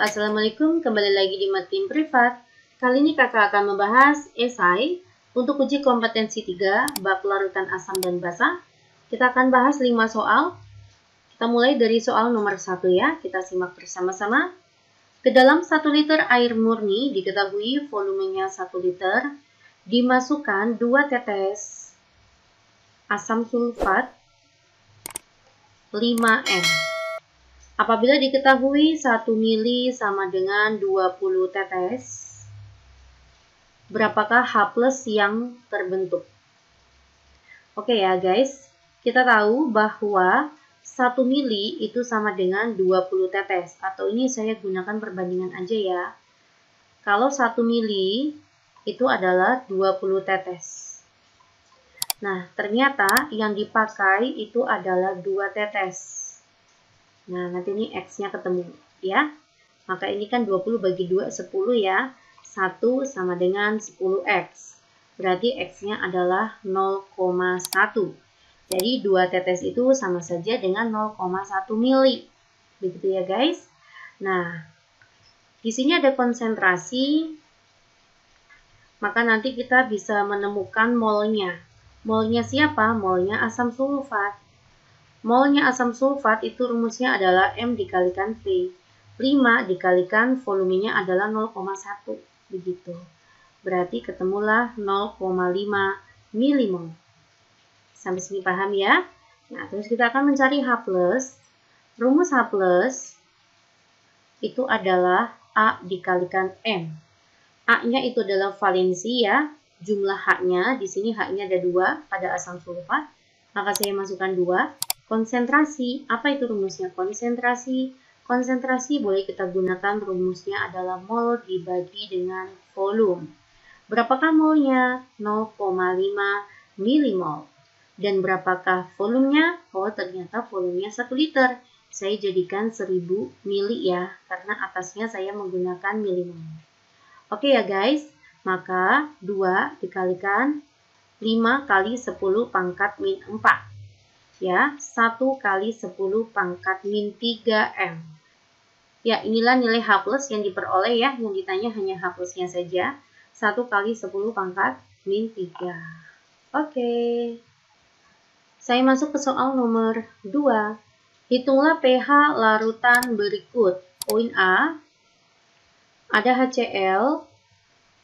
Assalamualaikum, kembali lagi di Matin Privat. Kali ini kakak akan membahas esai untuk uji kompetensi 3, bab larutan asam dan basa. Kita akan bahas 5 soal. Kita mulai dari soal nomor 1 ya, kita simak bersama-sama. Ke dalam 1 liter air murni diketahui volumenya 1 liter, dimasukkan 2 tetes asam sulfat 5M. Apabila diketahui 1 mili sama dengan 20 tetes, berapakah H+ yang terbentuk? Oke ya guys, kita tahu bahwa 1 mili itu sama dengan 20 tetes. Atau ini saya gunakan perbandingan aja ya. Kalau 1 mili itu adalah 20 tetes. Nah, ternyata yang dipakai itu adalah 2 tetes. Nah, nanti ini X-nya ketemu ya. Maka ini kan 20 bagi 2, 10 ya. 1 sama dengan 10X. Berarti X-nya adalah 0,1. Jadi 2 tetes itu sama saja dengan 0,1 mili. Begitu ya guys. Nah, di sini ada konsentrasi. Maka nanti kita bisa menemukan molnya. Molnya siapa? Molnya asam sulfat. Molnya asam sulfat itu rumusnya adalah M dikalikan V. 5 dikalikan volumenya adalah 0,1. Begitu. Berarti ketemulah 0,5 milimol. Sampai sini paham ya? Nah, terus kita akan mencari H+. Rumus H+ itu adalah A dikalikan M. A-nya itu adalah valensi ya. Jumlah H-nya, di sini H-nya ada 2 pada asam sulfat. Maka saya masukkan 2. Konsentrasi, apa itu rumusnya? Konsentrasi boleh kita gunakan rumusnya adalah mol dibagi dengan volume. Berapakah molnya? 0,5 milimol. Dan berapakah volumenya? Oh, ternyata volumenya 1 liter. Saya jadikan 1000 mili ya, karena atasnya saya menggunakan milimol. Oke ya guys, maka 2 dikalikan 5 kali 10 pangkat min 4. Ya, 1 kali 10 pangkat min 3M. Ya, inilah nilai H+ yang diperoleh ya, yang ditanya hanya H+-nya saja. 1 kali 10 pangkat min 3. Oke. Saya masuk ke soal nomor 2. Hitunglah pH larutan berikut. Poin A, ada HCl,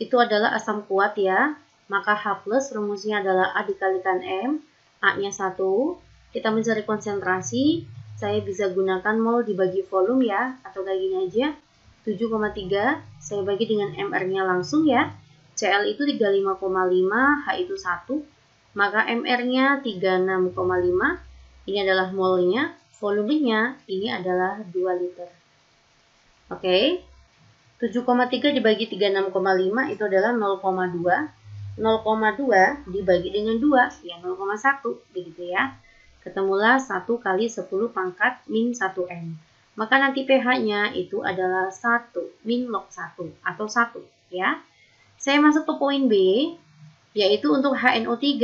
itu adalah asam kuat ya. Maka H+ rumusnya adalah A dikalikan M, A-nya 1. Kita mencari konsentrasi, saya bisa gunakan mol dibagi volume ya, atau kayak gini aja, 7,3, saya bagi dengan MR-nya langsung ya, Cl itu 35,5, H itu 1, maka MR-nya 36,5, ini adalah molnya, volumenya ini adalah 2 liter. Oke, 7,3 dibagi 36,5 itu adalah 0,2, 0,2 dibagi dengan 2, ya 0,1, begitu ya. Ketemulah 1 kali 10 pangkat min 1M. Maka nanti pH-nya itu adalah 1 min log 1 atau 1 ya. Saya masuk ke poin B, yaitu untuk HNO3.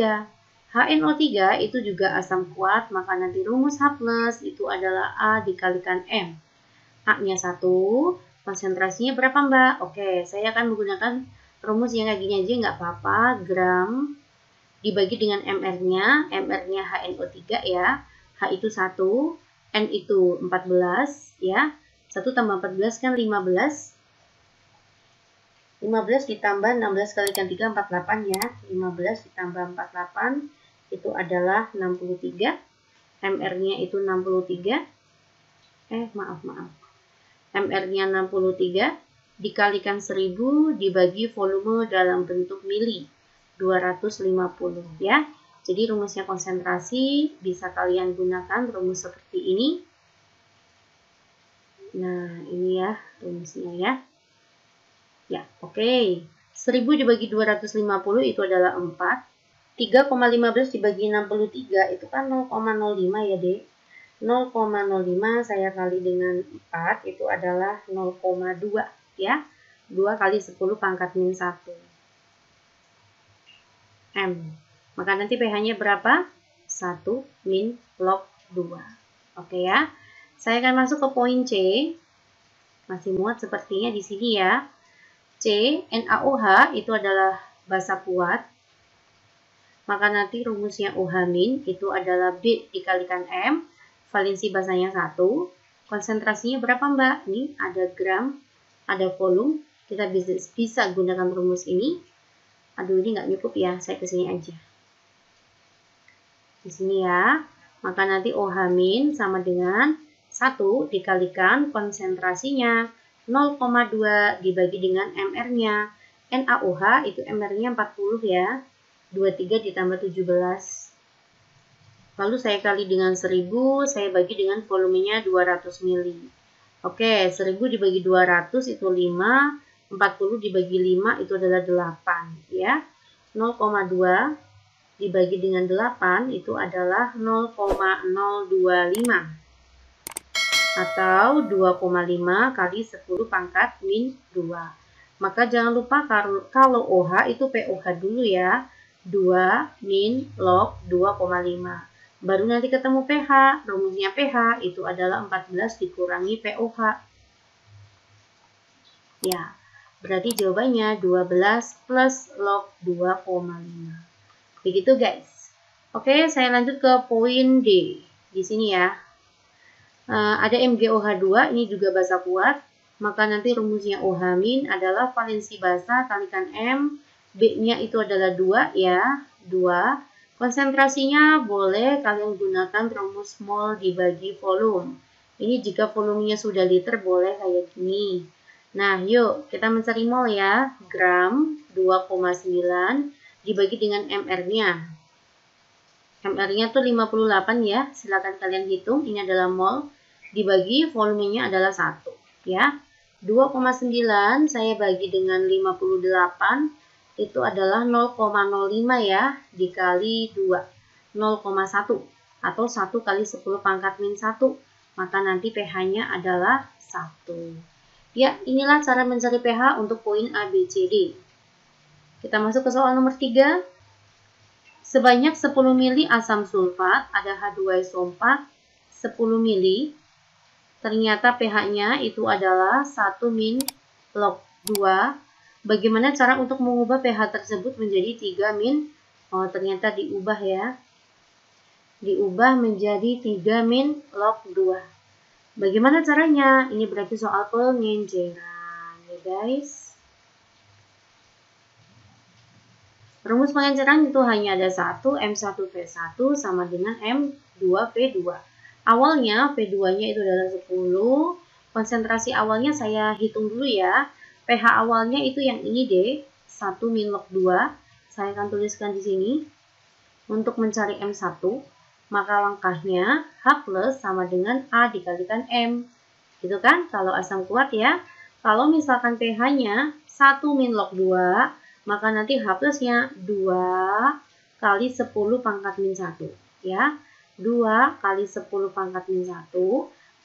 HNO3 itu juga asam kuat, maka nanti rumus H+ itu adalah A dikalikan M. A-nya 1, konsentrasinya berapa Mbak? Oke, saya akan menggunakan rumus yang kayak gini aja nggak apa-apa, gram dibagi dengan MR-nya, MR-nya HNO3 ya, H itu 1, N itu 14 ya, 1 tambah 14 kan 15, 15 ditambah 16 kalikan 3, 48 ya, 15 ditambah 48 itu adalah 63, MR-nya itu 63, maaf, MR-nya 63, dikalikan 1000 dibagi volume dalam bentuk mili. 250 ya. Jadi rumusnya konsentrasi bisa kalian gunakan rumus seperti ini. Nah, ini ya rumusnya ya. Ya, oke. 1000 dibagi 250 itu adalah 4. 3,15 dibagi 63 itu kan 0,05 ya, Dek. 0,05 saya kali dengan 4 itu adalah 0,2 ya. 2 kali 10 pangkat min 1. M. Maka nanti pH-nya berapa? 1 min log 2. Oke ya. Saya akan masuk ke poin C. Masih muat sepertinya di sini ya. C, NaOH itu adalah basa kuat. Maka nanti rumusnya OH- itu adalah B dikalikan M. Valensi basanya 1. Konsentrasinya berapa Mbak? Ini ada gram, ada volume. Kita bisa gunakan rumus ini. Aduh, ini nggak cukup ya, saya kesini aja. Di sini ya. Maka nanti OH- sama dengan 1 dikalikan konsentrasinya 0,2 dibagi dengan MR-nya. NaOH itu MR-nya 40 ya. 23 ditambah 17. Lalu saya kali dengan 1000, saya bagi dengan volumenya 200 ml. Oke, 1000 dibagi 200 itu 5, 40 dibagi 5 itu adalah 8 ya. 0,2 dibagi dengan 8 itu adalah 0,025 atau 2,5 kali 10 pangkat min 2. Maka jangan lupa kalau OH itu POH dulu ya. 2 min log 2,5. Baru nanti ketemu pH. Rumusnya pH itu adalah 14 dikurangi POH. Ya, berarti jawabannya 12 plus log 2,5. Begitu guys. Oke, saya lanjut ke poin D. Di sini ya. Ada MgOH2, ini juga basa kuat. Maka nanti rumusnya OH- adalah valensi basa kalikan M. B-nya itu adalah 2 ya. 2. Konsentrasinya boleh kalian gunakan rumus mol dibagi volume. Ini jika volumenya sudah liter boleh kayak gini. Nah, yuk kita mencari mol ya. Gram 2,9 dibagi dengan MR-nya. MR-nya tuh 58 ya. Silakan kalian hitung. Ini adalah mol. Dibagi volumenya adalah 1 ya. 2,9 saya bagi dengan 58 itu adalah 0,05 ya dikali 2 0,1 atau 1 kali 10 pangkat min 1. Maka nanti pH-nya adalah 1. Ya, inilah cara mencari pH untuk poin A, B, C, D. Kita masuk ke soal nomor 3. Sebanyak 10 ml asam sulfat ada H2SO4 10 ml. Ternyata pH-nya itu adalah 1 min log 2. Bagaimana cara untuk mengubah pH tersebut menjadi 3 min? Oh, ternyata diubah ya. Diubah menjadi 3 min log 2. Bagaimana caranya? Ini berarti soal pengenceran ya guys. Rumus pengenceran itu hanya ada 1, M1V1 sama dengan M2V2. Awalnya V2-nya itu adalah 10. Konsentrasi awalnya saya hitung dulu ya. pH awalnya itu yang ini D, 1 min log 2. Saya akan tuliskan di sini. Untuk mencari M1, maka langkahnya H plus sama dengan A dikalikan M. Gitu kan? Kalau asam kuat ya. Kalau misalkan pH-nya 1 min log 2, maka nanti H plusnya 2 kali 10 pangkat min 1 ya. 2 kali 10 pangkat min 1,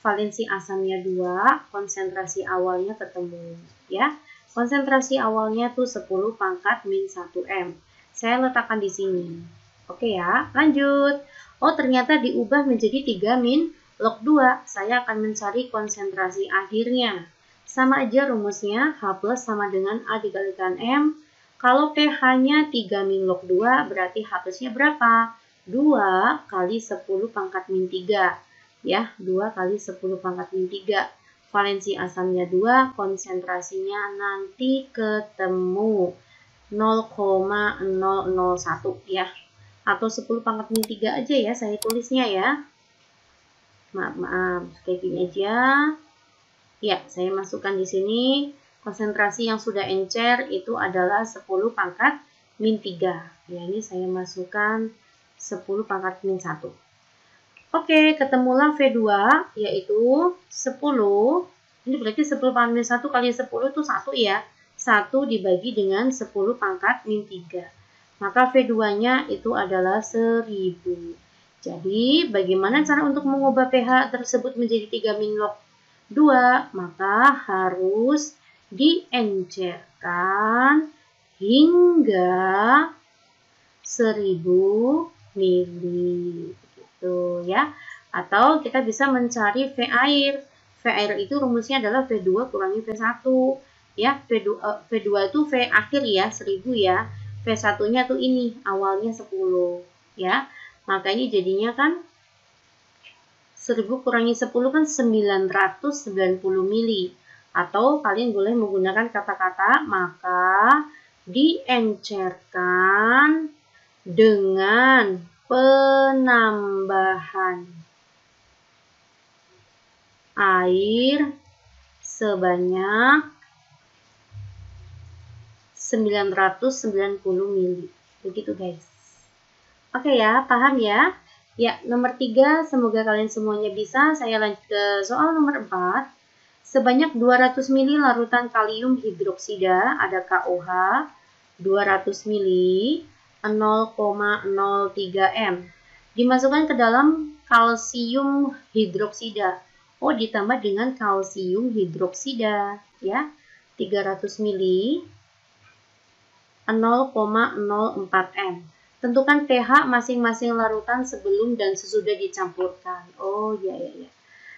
valensi asamnya 2, konsentrasi awalnya ketemu ya. Konsentrasi awalnya tuh 10 pangkat min 1 M. Saya letakkan di sini. Oke ya, lanjut. Oh, ternyata diubah menjadi 3 min log 2. Saya akan mencari konsentrasi akhirnya. Sama aja rumusnya, H plus sama dengan A dikalikan M. Kalau pH-nya 3 min log 2, berarti H plusnya berapa? 2 kali 10 pangkat min 3 ya, 2 kali 10 pangkat min 3. Valensi asamnya 2, konsentrasinya nanti ketemu 0,001 ya, atau 10 pangkat min 3 aja ya saya tulisnya ya. Maaf, kayak gini aja ya. Saya masukkan di sini konsentrasi yang sudah encer itu adalah 10 pangkat min 3 ya. Ini saya masukkan 10 pangkat min 1. Oke, ketemulah V2 yaitu 10. Ini berarti 10 pangkat min 1 kali 10 itu 1 ya. 1 dibagi dengan 10 pangkat min 3. Maka V2-nya itu adalah 1000. Jadi, bagaimana cara untuk mengubah pH tersebut menjadi 3 min log 2? Maka harus diencerkan hingga 1000 mili gitu ya. Atau kita bisa mencari V air. V V air itu rumusnya adalah V2 kurangi V1. Ya, V2 itu V akhir ya, 1000 ya. V1-nya tuh ini, awalnya 10. Ya, makanya jadinya kan 1000 kurangi 10 kan 990 mili. Atau kalian boleh menggunakan kata-kata maka diencerkan dengan penambahan air sebanyak 990 mili. Begitu guys. Oke ya, paham ya? Ya, nomor 3, semoga kalian semuanya bisa. Saya lanjut ke soal nomor 4. Sebanyak 200 mili larutan kalium hidroksida, ada KOH, 200 mili, 0,03 M. Dimasukkan ke dalam kalsium hidroksida. Oh, ditambah dengan kalsium hidroksida, ya. 300 mili, 0,04 M. Tentukan pH masing-masing larutan sebelum dan sesudah dicampurkan. Oh, ya.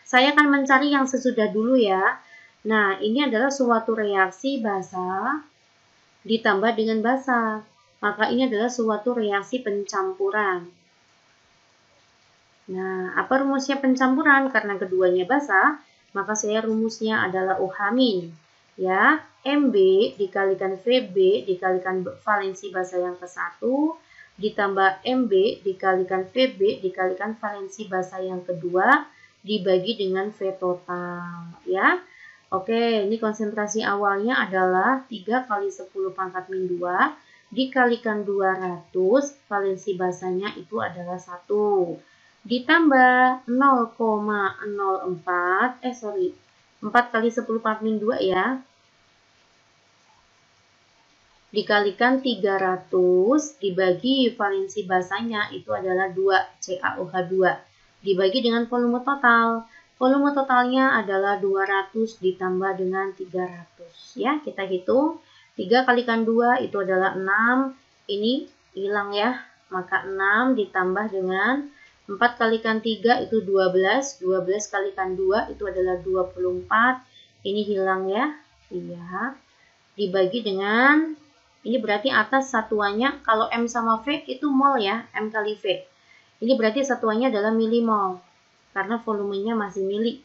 Saya akan mencari yang sesudah dulu ya. Nah, ini adalah suatu reaksi basa ditambah dengan basa. Maka ini adalah suatu reaksi pencampuran. Nah, apa rumusnya pencampuran? Karena keduanya basa, maka saya rumusnya adalah OH-. Ya, MB dikalikan VB dikalikan valensi basa yang ke-1 ditambah MB dikalikan VB dikalikan valensi basa yang kedua dibagi dengan V total, ya. Oke, ini konsentrasi awalnya adalah 3 kali 10 pangkat min 2 dikalikan 200, valensi basanya itu adalah 1. Ditambah 0,04, 4 kali 10 pangkat min 2 ya. Dikalikan 300 dibagi valensi basanya itu adalah 2 CaOH2 dibagi dengan volume total. Volume totalnya adalah 200 ditambah dengan 300 ya. Kita hitung 3 kalikan 2 itu adalah 6. Ini hilang ya. Maka 6 ditambah dengan 4 kalikan 3 itu 12. 12 kalikan 2 itu adalah 24. Ini hilang ya. Iya. Dibagi dengan, ini berarti atas satuannya, kalau M sama V itu mol ya, M kali V. Ini berarti satuannya adalah milimol, karena volumenya masih mili.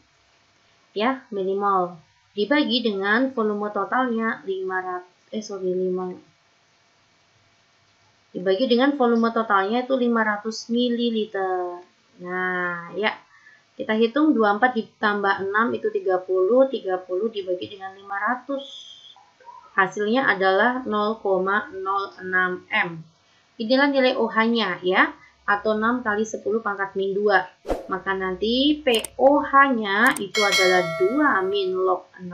Ya, milimol. Dibagi dengan volume totalnya 500, dibagi dengan volume totalnya itu 500 ml. Nah, ya. Kita hitung 24 ditambah 6 itu 30, 30 dibagi dengan 500. Hasilnya adalah 0,06 M. Inilah nilai OH-nya ya, atau 6 kali 10 pangkat min 2. Maka nanti POH-nya itu adalah 2 min log 6.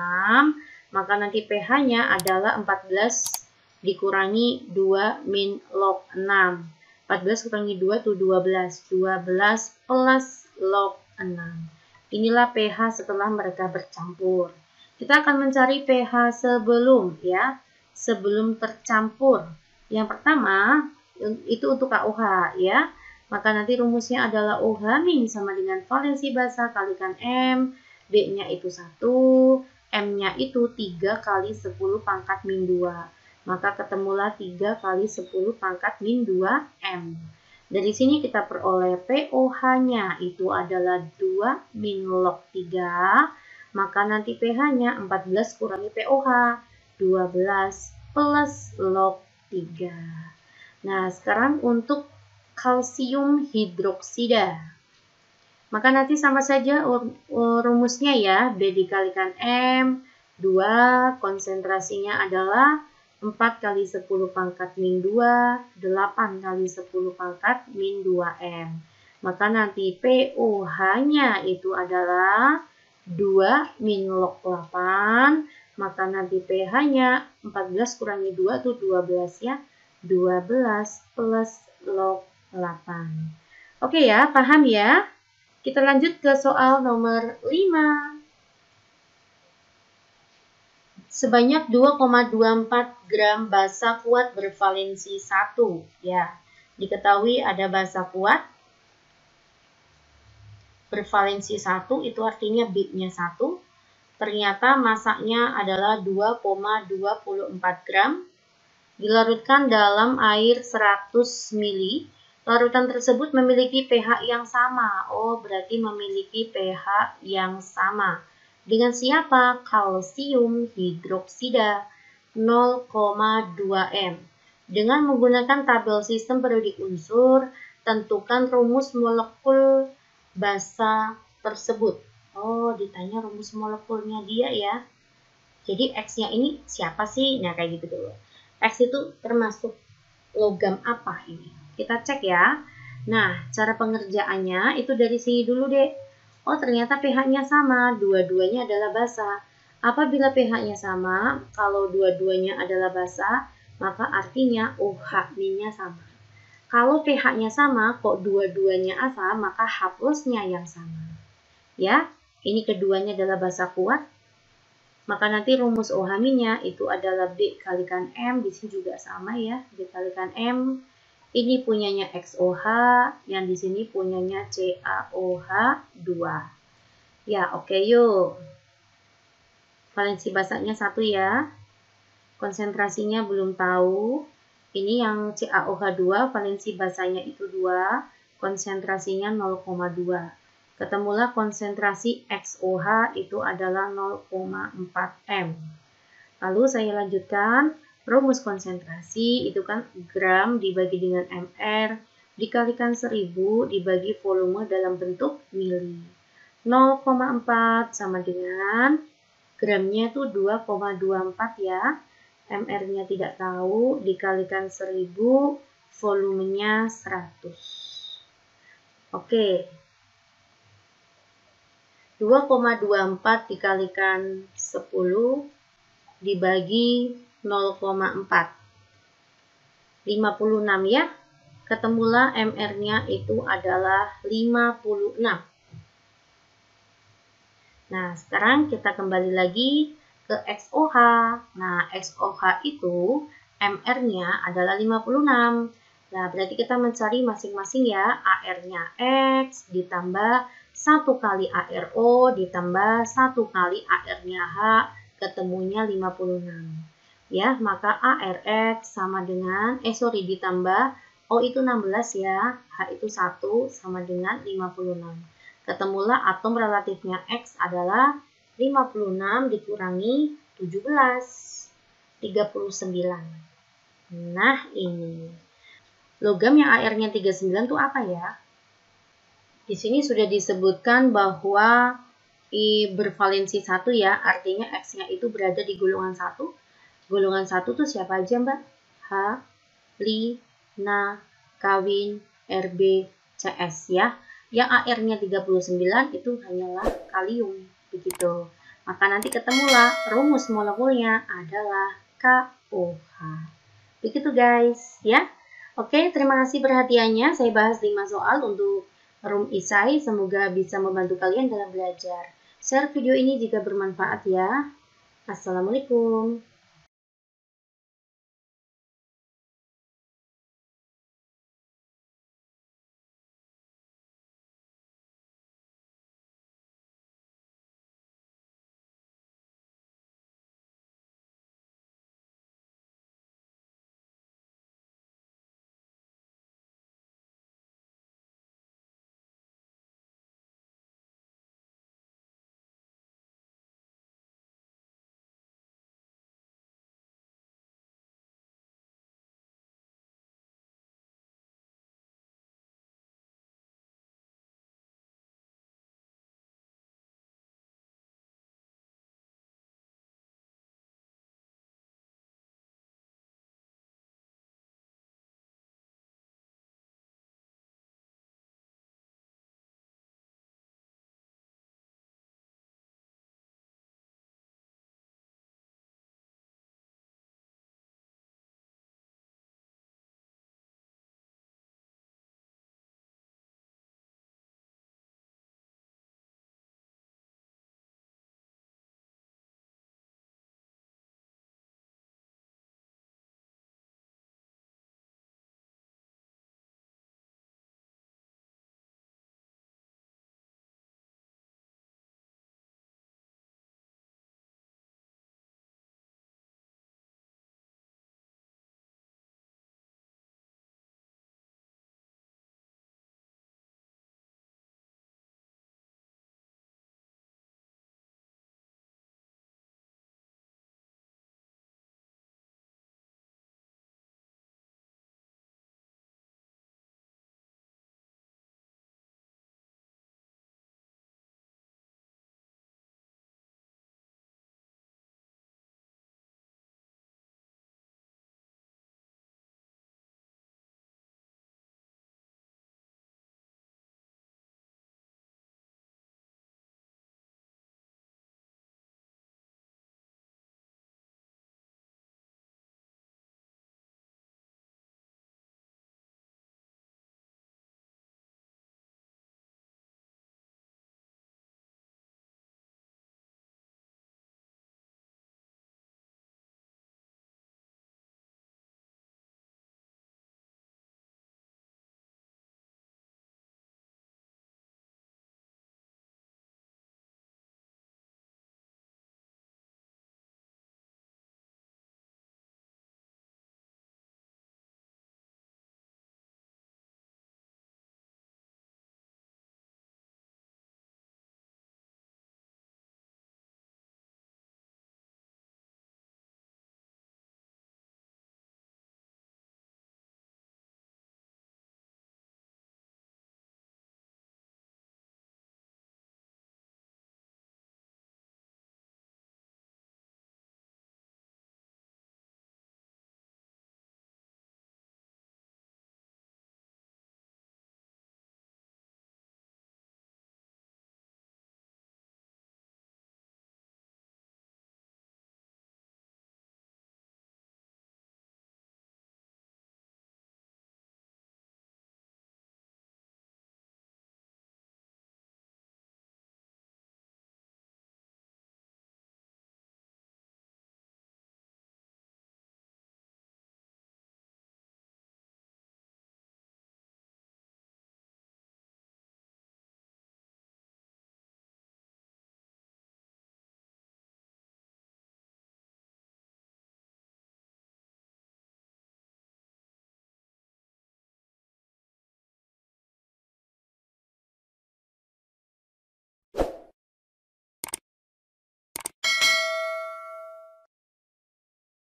Maka nanti pH-nya adalah 14 dikurangi 2 min log 6. 14 kurangi 2 itu 12. 12 plus log 6. Inilah pH setelah mereka bercampur. Kita akan mencari pH sebelum ya, sebelum tercampur. Yang pertama itu untuk KOH ya. Maka nanti rumusnya adalah OH min sama dengan valensi basa kalikan M, B-nya itu 1, M-nya itu 3 kali 10 pangkat min 2. Maka ketemulah 3 kali 10 pangkat min 2 M. Dari sini kita peroleh POH-nya itu adalah 2 min log 3. Maka nanti pH-nya 14 kurangi POH, 12 plus log 3. Nah, sekarang untuk kalsium hidroksida. Maka nanti sama saja rumusnya ya, B dikalikan M, 2, konsentrasinya adalah 4 kali 10 pangkat min 2, 8 kali 10 pangkat min 2M. Maka nanti POH-nya itu adalah 2 min log 8, maka nanti pH-nya 14 kurangi 2 itu 12 ya, 12 plus log 8. Oke ya, paham ya? Kita lanjut ke soal nomor 5. Sebanyak 2,24 gram basa kuat bervalensi 1 ya. Diketahui ada basa kuat bervalensi 1, itu artinya bitnya 1. Ternyata masanya adalah 2,24 gram. Dilarutkan dalam air 100 ml. Larutan tersebut memiliki pH yang sama. Oh, berarti memiliki pH yang sama. Dengan siapa? Kalsium hidroksida 0,2 m. Dengan menggunakan tabel sistem periodik unsur, tentukan rumus molekul basa tersebut. Oh, ditanya rumus molekulnya dia ya. Jadi X-nya ini siapa sih? Nah, kayak gitu dulu. X itu termasuk logam apa ini? Kita cek ya. Nah, cara pengerjaannya itu dari sini dulu deh. Oh, ternyata pH-nya sama. Dua-duanya adalah basa. Apabila pH-nya sama, kalau dua-duanya adalah basa, maka artinya OH-nya sama. Kalau pH-nya sama, kok dua-duanya asam, maka H plus-nya yang sama. Ya, ini keduanya adalah basa kuat. Maka nanti rumus OH-nya itu adalah B kalikan M. Di sini juga sama ya, B kalikan M. Ini punyanya XOH, yang di sini punyanya CaOH2. Ya, oke yuk. Valensi basanya 1 ya. Konsentrasinya belum tahu. Ini yang CaOH2, valensi basanya itu 2, konsentrasinya 0,2. Ketemulah konsentrasi XOH itu adalah 0,4 m. Lalu saya lanjutkan, rumus konsentrasi itu kan gram dibagi dengan mr dikalikan 1000 dibagi volume dalam bentuk mili. 0,4 sama dengan gramnya itu 2,24 ya. mr-nya tidak tahu, dikalikan 1000, volumenya 100. Oke. 2,24 dikalikan 10 dibagi 0,4. 56 ya. Ketemulah mr-nya itu adalah 56. Nah, sekarang kita kembali lagi ke XOH. Nah, XOH itu mr-nya adalah 56. Nah, berarti kita mencari masing-masing ya. AR-nya X ditambah 1 kali ARO ditambah 1 kali AR-nya H, ketemunya 56. Ya, maka ARX sama dengan, ditambah O itu 16 ya, H itu 1 sama dengan 56. Ketemulah atom relatifnya X adalah 56 dikurangi 17, 39. Nah, ini. Logam yang AR-nya 39 itu apa ya? Di sini sudah disebutkan bahwa I bervalensi 1 ya, artinya X-nya itu berada di golongan 1. Golongan 1 itu siapa aja, Mbak? H, Li, Na, Kawin, Rb, Cs ya. Yang AR-nya 39 itu hanyalah kalium, begitu. Maka nanti ketemulah rumus molekulnya adalah KOH. Begitu guys, ya. Oke, terima kasih perhatiannya. Saya bahas 5 soal untuk Room Isai, semoga bisa membantu kalian dalam belajar. Share video ini jika bermanfaat ya. Assalamualaikum.